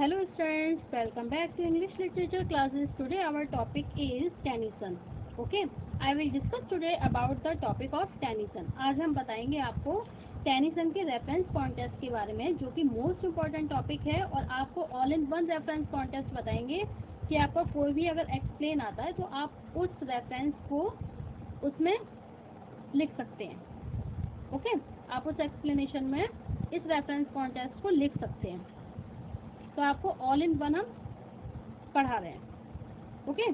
Hello students, welcome back to English literature classes. Today our topic is Tennyson. Okay, I will discuss today about the topic of Tennyson. आज हम बताएंगे आपको Tennyson के reference contest के बारे में, जो कि मोस्ट इम्पॉर्टेंट टॉपिक है, और आपको all in one reference contest बताएंगे कि आपका कोई भी अगर एक्सप्लेन आता है तो आप उस रेफरेंस को उसमें लिख सकते हैं. ओके, आप उस एक्सप्लेनेशन में इस रेफरेंस कॉन्टेस्ट को लिख सकते हैं. तो आपको ऑल इन वन हम पढ़ा रहे हैं. Okay,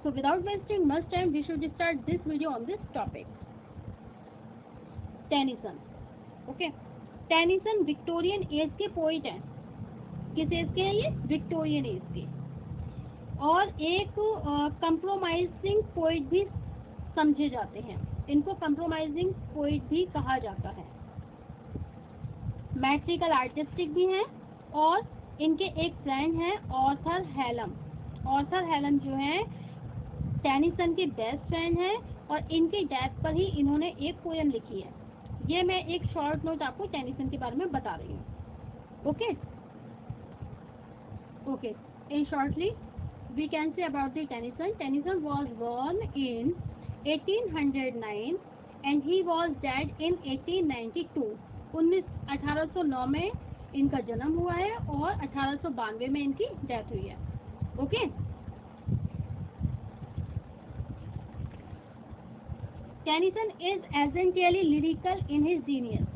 so without wasting much time we should start this video on this topic. Tennyson. Okay, Tennyson Victorian age के पोइट हैं. किस एज के हैं ये? विक्टोरियन एज के. और एक कंप्रोमाइजिंग पोइट भी समझे जाते हैं. इनको कंप्रोमाइजिंग पोइट भी कहा जाता है. मैट्रिकल आर्टिस्टिक भी हैं. और इनके एक फ्रेंड हैं ऑर्थर हेलम. ऑर्थर हेलम जो हैं टेनिसन के बेस्ट फ्रेंड हैं, और इनकी डेथ पर ही इन्होंने एक पोएम लिखी है. ये मैं एक शॉर्ट नोट आपको टेनिसन के बारे में बता रही हूँ. Okay okay, in shortly we can say about the Tennyson. Tennyson was born in 1809 and he was dead in 1892. 1809 में इनका जन्म हुआ है और 1892 में इनकी डेथ हुई है. Okay, Tennyson is essentially lyrical in his genius.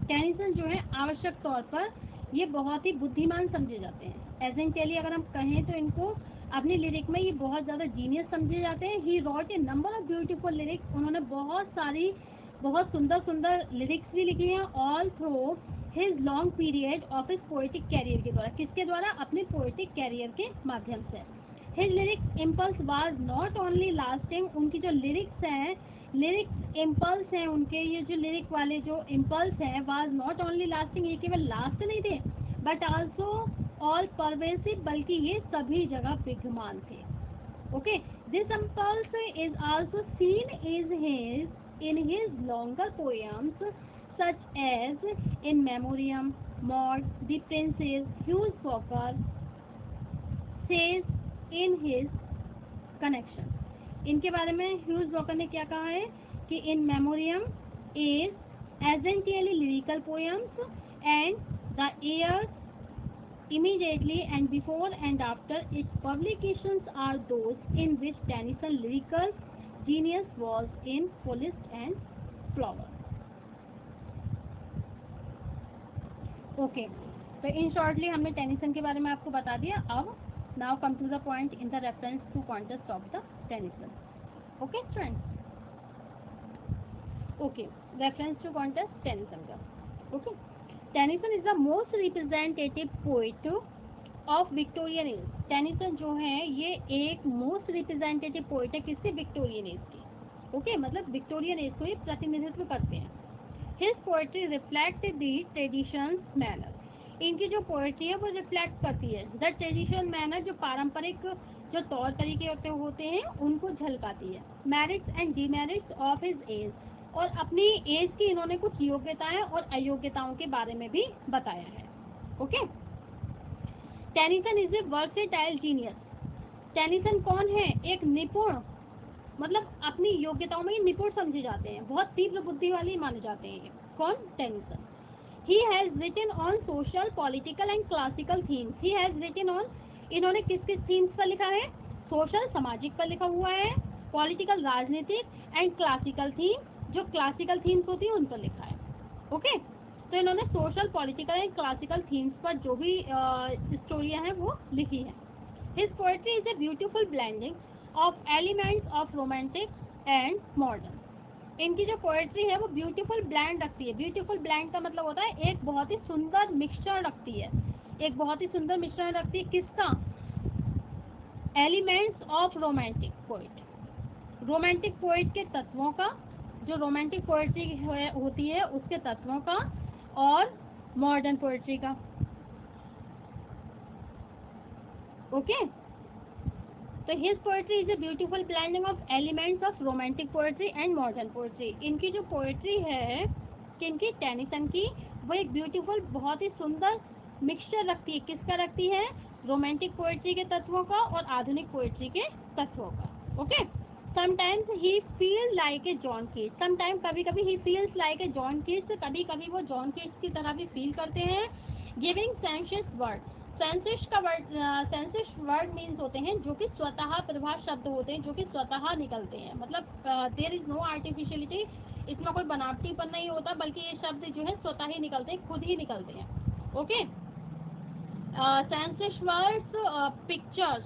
Tennyson जो है आवश्यक तौर पर ये बहुत ही बुद्धिमान समझे जाते हैं. एसेंशियली अगर हम कहें तो इनको अपनी लिरिक में ये बहुत ज़्यादा जीनियस समझे जाते हैं. He wrote a number of beautiful lyrics. उन्होंने बहुत सुंदर सुंदर लिरिक्स भी लिखी हैं. All through his long period of his poetic career के द्वारा. किसके द्वारा? अपने पोएटिक कैरियर के माध्यम से. His lyrics impulse was not only lasting. उनकी जो लिरिक्स हैं, लिरिक्स इम्पल्स हैं उनके, ये जो लिरिक वाले जो इम्पल्स हैं, वाज नॉट ओनली लास्टिंग. ये केवल लास्ट नहीं थे, बट आल्सो ऑल परवेसिव, बल्कि ये सभी जगह विद्यमान थे. Okay, this impulse is also seen in his longer poems such as in memoriam, Maud, the Princes. Hughes Walker says in his connection. इनके बारे में ह्यूज वॉकर ने क्या कहा है कि In Memoriam is essentially lyrical poems and the years immediately and before and after its publications are those in which Tennyson lyrical genius was in fullest and flower. Okay, तो इन shortly हमने Tennyson के बारे में आपको बता दिया. अब now come to the point in the reference to context of the Tennyson. Okay friends, okay, reference to context Tennyson का. Okay, Tennyson is the most representative poet of Victorian age. Tennyson जो है ये एक most representative poet है. किससे? Victorian age की. Okay, मतलब Victorian age को ये प्रतिनिधित्व करते हैं. His poetry reflects the traditions manner. इनकी जो पोएट्री है वो रिफ्लेक्ट करती है द ट्रेडिशनल मैनर, जो पारंपरिक जो तौर तरीके होते हैं उनको झलकाती है. Merits and demerits of his age, और अपनी एज की इन्होंने कुछ योग्यताएं और अयोग्यताओं के बारे में भी बताया है. Okay, Tennyson is a versatile genius. Tennyson कौन है? एक निपुण, मतलब अपनी योग्यताओं में निपुण समझे जाते हैं. बहुत तीव्र बुद्धि वाले माने जाते हैं. कौन? Tennyson. He has written on social, political and classical themes. He has written on, इन्होंने किस किस थीम्स पर लिखा है? सोशल, सामाजिक पर लिखा हुआ है. पॉलिटिकल, राजनीतिक, एंड क्लासिकल थीम, जो क्लासिकल थीम्स होती है उन पर लिखा है. ओके, तो इन्होंने social, political and classical themes पर जो भी स्टोरियाँ हैं वो लिखी है. His poetry is a beautiful blending of elements of romantic and modern. इनकी जो पोएट्री है वो ब्यूटीफुल ब्लेंड रखती है. ब्यूटीफुल ब्लेंड का मतलब होता है एक बहुत ही सुंदर मिक्सचर रखती है. एक बहुत ही सुंदर मिश्रण रखती है. किसका? Elements of romantic poet. Romantic poet के तत्वों का, जो रोमांटिक पोएट्री होती है उसके तत्वों का, और मॉडर्न पोएट्री का. ओके, तो his poetry is a beautiful blending of elements of romantic poetry and modern poetry. इनकी जो पोएट्री है, किनकी? टेनिसन की, वो एक ब्यूटीफुल, बहुत ही सुंदर मिक्सचर रखती है, किसका रखती है, रोमांटिक पोएट्री के तत्वों का और आधुनिक पोएट्री के तत्वों का। Okay, sometimes he feel like a John Keats, sometime कभी कभी he feels like a John Keats, कभी कभी वो जॉन कीट्स की तरह भी फील करते हैं। Giving sensuous word, sensuous word means होते हैं जो कि स्वतः प्रभा शब्द होते हैं, जो कि स्वतः निकलते हैं, मतलब देयर इज नो आर्टिफिशियलिटी, इसमें कोई बनावटीपन नहीं होता, बल्कि ये शब्द जो है स्वतः ही निकलते हैं, खुद ही निकलते हैं। Okay, sensuous words, pictures,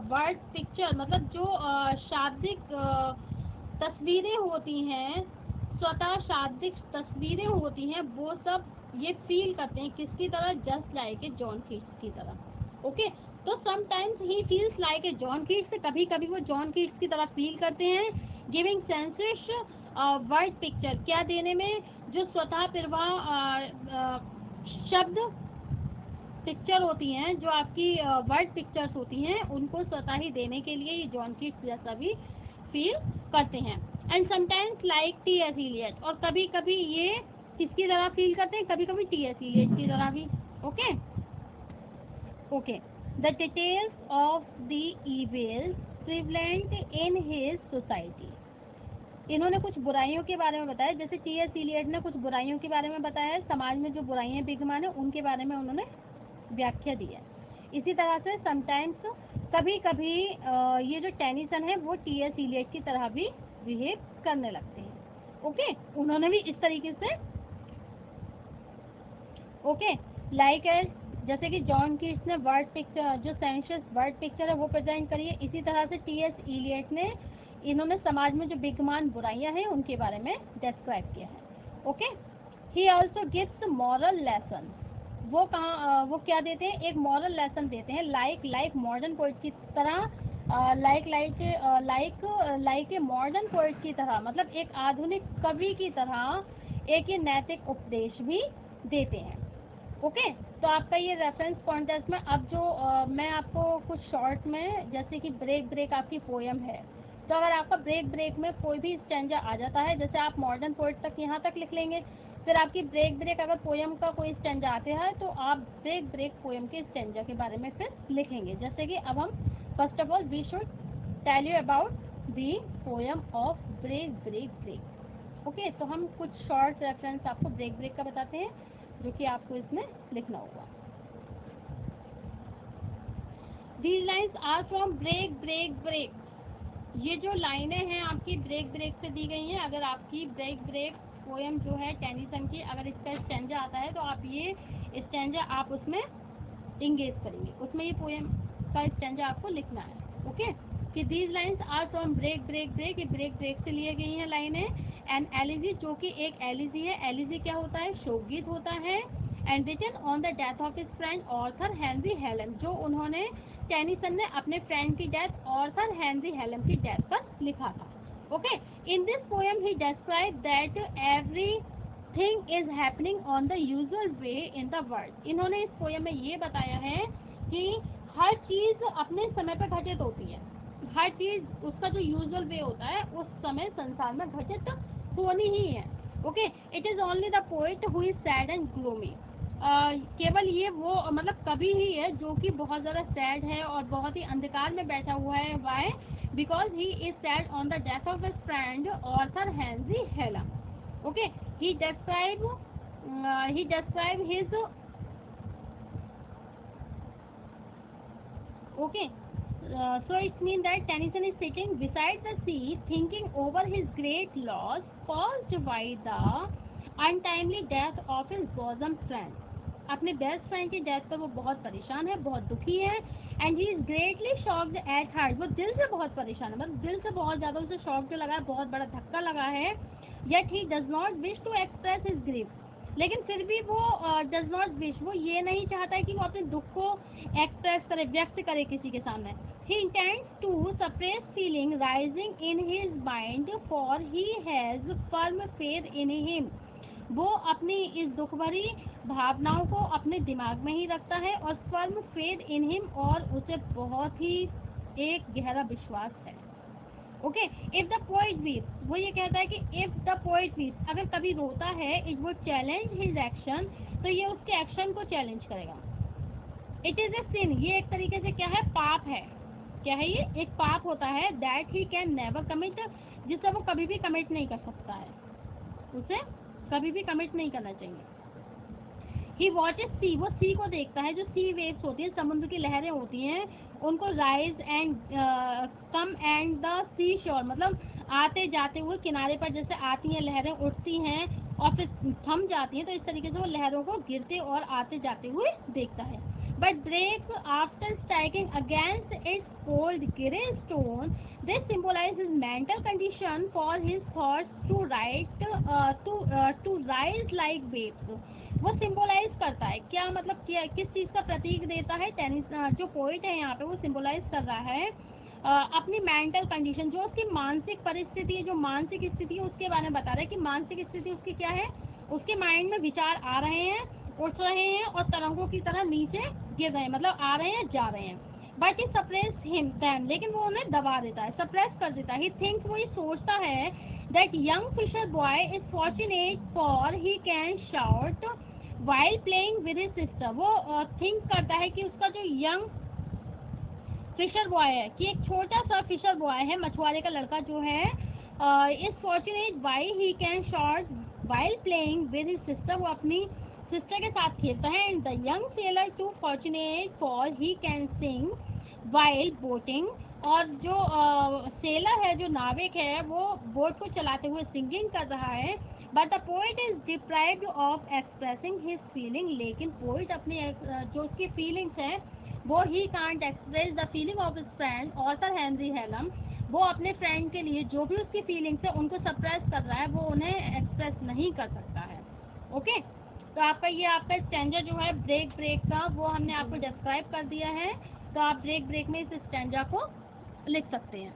word picture मतलब जो शाब्दिक तस्वीरें होती हैं, स्वतः शाब्दिक तस्वीरें होती हैं, वो सब ये फील करते हैं किसकी तरह, just like a John Keats की तरह। ओके, तो sometimes he feels like a John Keats, कभी कभी वो जॉन कीट्स की तरह फील करते हैं। गिविंग सेंसेस वर्ड पिक्चर, क्या देने में, जो स्वतः प्रवाह शब्द पिक्चर होती हैं, जो आपकी वर्ड पिक्चर्स होती हैं, उनको स्वतः ही देने के लिए ये जॉन कीट्स जैसा भी फील करते हैं। And sometimes like T S. Eliot, और कभी कभी ये किसकी तरह फील करते हैं, कभी कभी टी.एस. इलियट की तरह भी। Okay okay, the details of the evils prevalent in his society, इन्होंने कुछ बुराइयों के बारे में बताया, जैसे टी.एस. इलियट ने कुछ बुराइयों के बारे में बताया, समाज में जो बुराइयां विद्यमान है उनके बारे में उन्होंने व्याख्या दी है। इसी तरह से समटाइम्स कभी कभी ये जो टेनिसन है वो टी.एस. इलियट की तरह भी बिहेव करने लगते हैं। ओके, उन्होंने भी इस तरीके से, ओके, लाइक एज, जैसे कि जॉन कीट्स ने वर्ड पिक्चर, जो सेंशियस वर्ड पिक्चर है वो प्रेजेंट करी है, इसी तरह से टी.एस. इलियट ने, इन्होंने समाज में जो विद्यमान बुराइयां हैं उनके बारे में डिस्क्राइब किया है। Okay, he also gives moral lesson, वो कहाँ, वो क्या देते हैं, एक मॉरल लेसन देते हैं, लाइक मॉडर्न पोएट की तरह, लाइक ए मॉडर्न पोएट की तरह, मतलब एक आधुनिक कवि की तरह एक ये नैतिक उपदेश भी देते हैं। ओके, तो आपका ये रेफरेंस कॉन्टेस्ट में अब जो मैं आपको कुछ शॉर्ट में, जैसे कि ब्रेक आपकी पोयम है, तो अगर आपका ब्रेक में कोई भी स्टैंजा आ जाता है, जैसे आप मॉडर्न पोएट तक यहाँ तक लिख लेंगे, फिर आपकी ब्रेक अगर पोयम का कोई स्टैंजा आते हैं तो आप ब्रेक पोयम के स्टैंजा के बारे में फिर लिखेंगे। जैसे कि अब हम first of all we should tell you about the poem of break. Okay, तो हम कुछ शॉर्ट रेफरेंस आपको ब्रेक का बताते हैं, जो कि आपको इसमें लिखना होगा। These lines are from break। ये जो लाइनें हैं आपकी ब्रेक से दी गई हैं। अगर आपकी ब्रेक पोएम जो है टेनिसन की, अगर इसका स्टैंजा आता है तो आप ये स्टैंजा आप उसमें इंगेज करेंगे, उसमें ये पोएम का स्टैंजा आपको लिखना है। ओके, कि these lines are from break, ये ब्रेक से लिए गई हैं लाइनें। एंड एलिजी, जो कि एक एलिजी है, एलिजी क्या होता है, शोकगीत होता है। And written on the death of his friend Arthur Henry Hallam, जो उन्होंने, टेनिसन ने अपने फ्रेंड की डेथ ऑर्थर हेनरी हेलन की डेथ पर लिखा था। Okay, in this poem he describe that everything is happening on the usual way in the world. इन्होंने इस पोएम में ये बताया है कि हर चीज अपने समय पर घटित होती है, हर चीज उसका जो यूजुअल वे होता है उस समय संसार में घटित होनी ही है। Okay, it is only the poet who is sad and gloomy, केवल ये वो मतलब कवि ही है जो कि बहुत ज़्यादा सैड है और बहुत ही अंधकार में बैठा हुआ है। Why, because he is sad on the death of his friend Arthur Henry Hallam. Okay, he describe his, okay, so it means that Tennyson is sitting beside the sea thinking over his great loss caused by the untimely death of his bosom friend। अपने best friend की death पर वो बहुत परेशान है, बहुत दुखी है। And he is greatly shocked at heart, वो दिल से बहुत परेशान है, मतलब दिल से बहुत ज़्यादा उसे शॉक जो लगा है, बहुत बड़ा धक्का लगा है। Yet he does not wish to express his grief, लेकिन फिर भी वो डज नॉट विश, वो ये नहीं चाहता है कि वो अपने दुख को एक्सप्रेस करे, व्यक्त करे किसी के सामने। He intends to suppress feeling rising in his mind for he has firm faith in him, वो अपनी इस दुख भरी भावनाओं को अपने दिमाग में ही रखता है और फर्म फेथ इन हिम, और उसे बहुत ही एक गहरा विश्वास है। Okay, if the poet weeps, वो ये कहता है कि इफ द पोएट वीप्स, अगर कभी रोता है, it would challenge his action, तो ये उसके एक्शन को चैलेंज करेगा। इट इज ए सिन, ये एक तरीके से क्या है, पाप है। क्या है ये, एक पाप होता है, that he can never commit, जिसे वो कभी भी कमिट नहीं कर सकता है, उसे कभी भी कमिट नहीं करना चाहिए। ही वॉचेस सी, वो सी को देखता है, जो सी वेव्स होती हैं, समुद्र की लहरें होती हैं, उनको rise and come and the sea shore, मतलब आते जाते हुए किनारे पर जैसे आती हैं लहरें, उठती हैं और फिर थम जाती हैं, तो इस तरीके से वो लहरों को गिरते और आते जाते हुए देखता है। But break after striking against its cold grey stone, this symbolize his mental condition for his thoughts to rise like waves. वो सिंबलाइज करता है, क्या मतलब क्या, किस चीज़ का प्रतीक देता है, टेनिस जो पोइट है यहाँ पे वो सिंबलाइज कर रहा है अपनी मेंटल कंडीशन, जो उसकी मानसिक परिस्थिति है, जो मानसिक स्थिति है उसके बारे में बता रहा है कि मानसिक स्थिति उसकी क्या है, उसके माइंड में विचार आ रहे हैं, उठ रहे हैं और तरंगों की तरह नीचे गिर रहे हैं, मतलब आ रहे हैं जा रहे हैं। But he suppress him them, लेकिन वो उन्हें दबा देता है, सप्रेस कर देता है। ही थिंक्स, वो ये सोचता है that young fisher boy is fortunate for he can shout while playing with his sister. वो थिंक करता है कि उसका जो यंग फिशर बॉय है, कि एक छोटा सा फिशर बॉय है, मछुआरे का लड़का जो है, is fortunate why he can shout while playing with his sister, वो अपनी सिस्टर के साथ खेलता है। And the young sailor too fortunate for he can sing while boating, और जो सेलर है, जो नाविक है, वो बोट को चलाते हुए सिंगिंग कर रहा है। But the poet is deprived of expressing his feeling, लेकिन पोइट अपनी जो उसकी फीलिंग्स हैं वो he can't express the feeling of his friend author Henry Hallam, वो अपने फ्रेंड के लिए जो भी उसकी फीलिंग्स है उनको सप्रेस कर रहा है, वो उन्हें एक्सप्रेस नहीं कर सकता है। ओके, तो आपका ये आपका स्टैंजा जो है ब्रेक ब्रेक का, वो हमने आपको डिस्क्राइब कर दिया है, तो आप ब्रेक ब्रेक में इस स्टैंजा को लिख सकते हैं।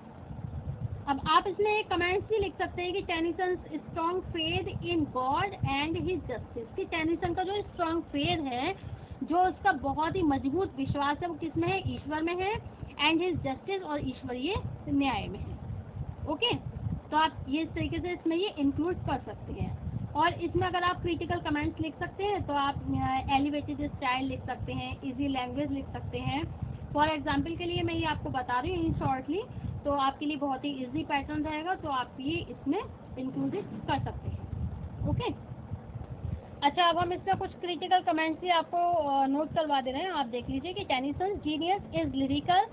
अब आप इसमें एक कमेंट्स भी लिख सकते हैं कि Tennyson strong faith in God and his justice, कि टेनिसन का जो स्ट्रॉन्ग फेथ है, जो उसका बहुत ही मजबूत विश्वास है, वो किसमें है, ईश्वर में है, एंड हिज जस्टिस, और ईश्वरीय न्याय में है। ओके, तो आप ये इस तरीके से इसमें ये इंक्लूड कर सकते हैं। और इसमें अगर आप क्रिटिकल कमेंट्स लिख सकते हैं तो आप एलिवेटेड स्टाइल लिख सकते हैं, इजी लैंग्वेज लिख सकते हैं। फॉर एग्जांपल के लिए मैं ये आपको बता रही हूँ शॉर्टली, तो आपके लिए बहुत ही इजी पैटर्न रहेगा, तो आप ये इसमें इंक्लूडेड कर सकते हैं। ओके, अच्छा, अब हम इसमें कुछ क्रिटिकल कमेंट्स भी आपको नोट करवा दे रहे हैं, आप देख लीजिए कि Tennyson genius is lyrical,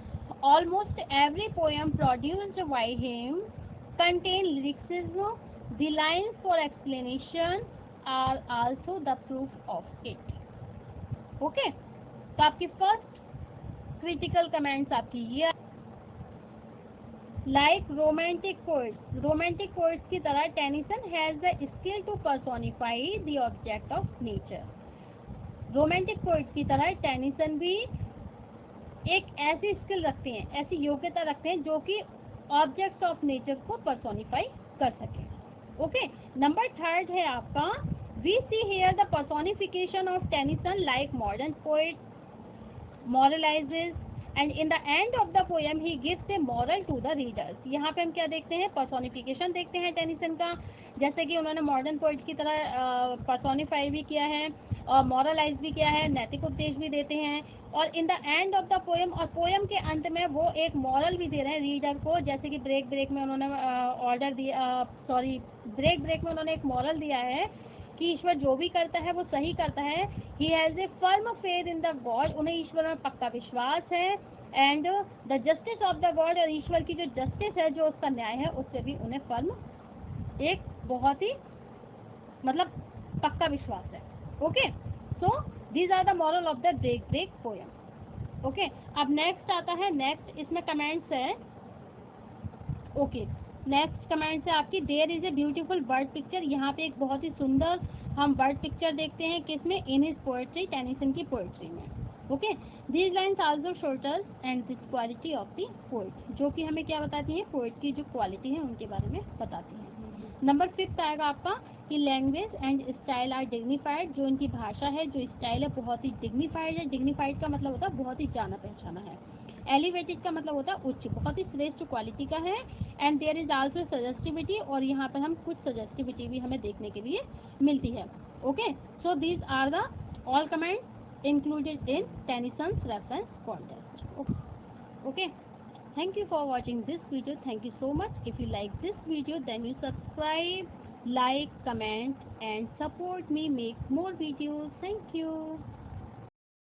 almost every poem produced by him contain lyricism, the lines for explanation are also the proof of it. Okay, तो आपकी फर्स्ट क्रिटिकल कमेंट्स आपकी ये, लाइक रोमांटिक पोइट्स की तरह Tennyson has the skill to personify the object of nature. Romantic poets की तरह Tennyson भी एक ऐसी स्किल रखते हैं, ऐसी योग्यता रखते हैं जो कि ऑब्जेक्ट्स ऑफ नेचर को पर्सोनिफाई कर सके। ओके, नंबर थर्ड है आपका, we see here the personification of Tennyson like modern poet moralizes and in the end of the poem he gives a moral to the readers। यहाँ पे हम क्या देखते हैं, पर्सोनिफिकेशन देखते हैं टेनिसन का, जैसे कि उन्होंने मॉडर्न पोइट की तरह पर्सोनिफाई भी किया है और मॉरलाइज भी किया है, नैतिक उपदेश भी देते हैं, और in the end of the poem, और पोएम के अंत में वो एक मॉरल भी दे रहे हैं रीडर को, जैसे कि ब्रेक ब्रेक में उन्होंने ब्रेक ब्रेक में उन्होंने एक मॉरल दिया है कि ईश्वर जो भी करता है वो सही करता है। He has a firm faith in the God, उन्हें ईश्वर में पक्का विश्वास है, and the justice of the God, और ईश्वर की जो जस्टिस है, जो उसका न्याय है, उससे भी उन्हें फर्म, एक बहुत ही मतलब पक्का विश्वास है। Okay, so these are the moral of the break break poem. Okay, अब नेक्स्ट आता है, नेक्स्ट इसमें कमेंट्स है। ओके, नेक्स्ट कमेंट्स है आपकी, there is a beautiful bird picture. यहाँ पे एक बहुत ही सुंदर हम बर्ड पिक्चर देखते हैं, किसमें, इन हिज पोएट्री, टेनिसन की पोएट्री में। Okay, these lines also shoulders and this quality of the poet, जो कि हमें क्या बताती है, पोएट की जो क्वालिटी है उनके बारे में बताती है। नंबर 5 आएगा आपका कि language and style are dignified, जो इनकी भाषा है, जो स्टाइल है, बहुत ही डिग्निफाइड है। डिग्निफाइड का मतलब होता है बहुत ही जाना पहचाना है। एलिवेटेड का मतलब होता है उच्च, बहुत ही श्रेष्ठ क्वालिटी का है। एंड देयर इज आल्सो सजेस्टिविटी, और यहाँ पर हम कुछ सजेस्टिविटी भी हमें देखने के लिए मिलती है। Okay, so these are the all comments included in Tennyson's reference context. Okay, thank you for watching this video. Thank you so much. If you like this video, then you subscribe, like, comment and support me make more videos. Thank you.